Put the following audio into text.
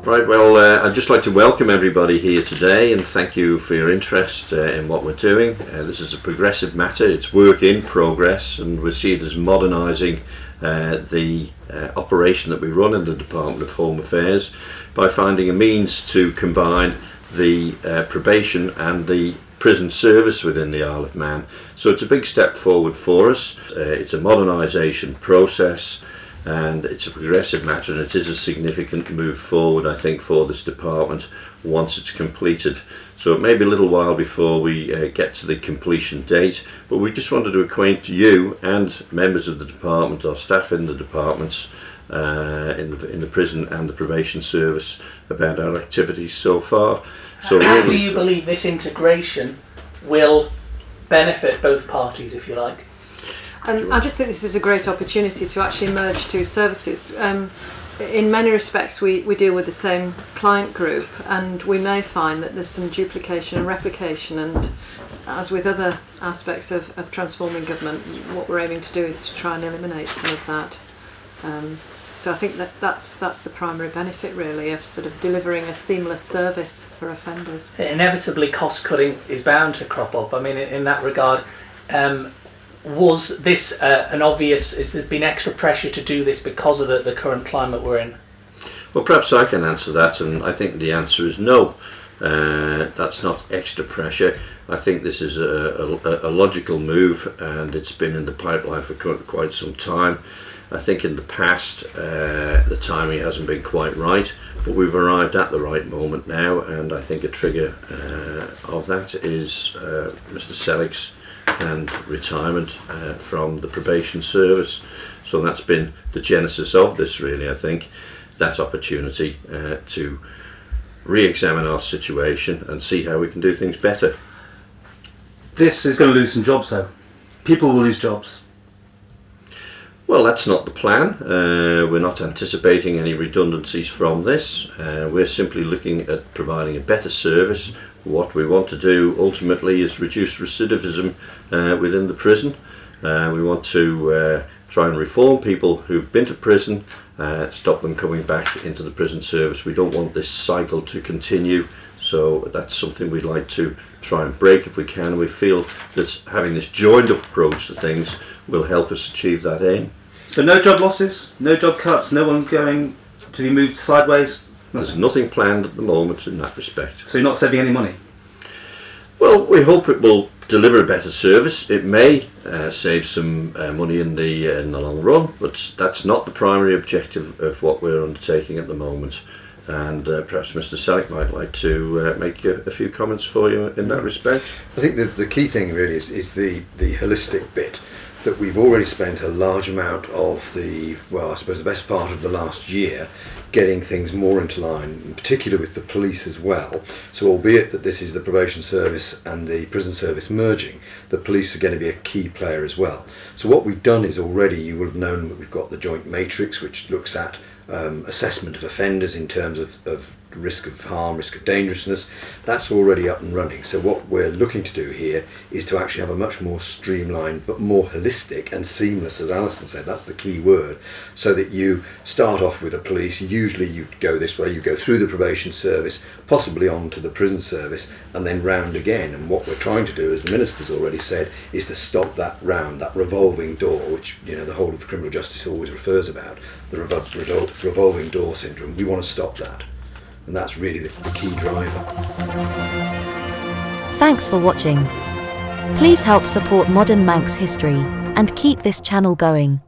Right, well, I'd just like to welcome everybody here today and thank you for your interest in what we're doing. This is a progressive matter, it's work in progress, and we see it as modernising the operation that we run in the Department of Home Affairs by finding a means to combine the probation and the prison service within the Isle of Man. So it's a big step forward for us. It's a modernisation process, and it's a progressive matter, and it is a significant move forward, I think, for this department once it's completed. So it may be a little while before we get to the completion date, but we just wanted to acquaint you and members of the department, or staff in the departments, in the prison and the probation service, about our activities so far. So how do you believe this integration will benefit both parties, if you like? I just think this is a great opportunity to actually merge two services. In many respects we deal with the same client group, and we may find that there's some duplication and replication, and as with other aspects of transforming government, what we're aiming to do is to try and eliminate some of that. So I think that's the primary benefit, really, of sort of delivering a seamless service for offenders. Inevitably cost cutting is bound to crop up. I mean, in that regard, was this an obvious, has there been extra pressure to do this because of the current climate we're in? Well, perhaps I can answer that, and I think the answer is no. That's not extra pressure. I think this is a logical move, and it's been in the pipeline for quite some time. I think in the past the timing hasn't been quite right, but we've arrived at the right moment now, and I think a trigger of that is Mr. Selleck's and retirement from the probation service. So that's been the genesis of this, really. I think that opportunity to re-examine our situation and see how we can do things better. This is going to lose some jobs, though. People will lose jobs. Well, that's not the plan. We're not anticipating any redundancies from this. We're simply looking at providing a better service. What we want to do ultimately is reduce recidivism within the prison. We want to try and reform people who've been to prison, stop them coming back into the prison service. We don't want this cycle to continue, so that's something we'd like to try and break if we can. We feel that having this joined up approach to things will help us achieve that aim. So no job losses, no job cuts, no one going to be moved sideways? There's nothing planned at the moment in that respect. So you're not saving any money? Well, we hope it will deliver a better service. It may save some money in the long run, but that's not the primary objective of what we're undertaking at the moment. And perhaps Mr. Selleck might like to make a few comments for you in that respect. I think the key thing really is the holistic bit, that we've already spent a large amount of the best part of the last year getting things more into line, in particular with the police as well. So albeit that this is the probation service and the prison service merging, the police are going to be a key player as well. So what we've done is already, you will have known that we've got the joint matrix, which looks at assessment of offenders in terms of risk of harm, risk of dangerousness. That's already up and running. So what we're looking to do here is to actually have a much more streamlined but more holistic and seamless, as Alison said, that's the key word, so that you start off with the police. Usually you go this way, you go through the probation service, possibly on to the prison service, and then round again. And what we're trying to do, as the Minister's already said, is to stop that round, that revolving door, which the whole of the criminal justice always refers about, the revolving door syndrome. We want to stop that. And that's really the key driver. Thanks for watching. Please help support Modern Manx history and keep this channel going.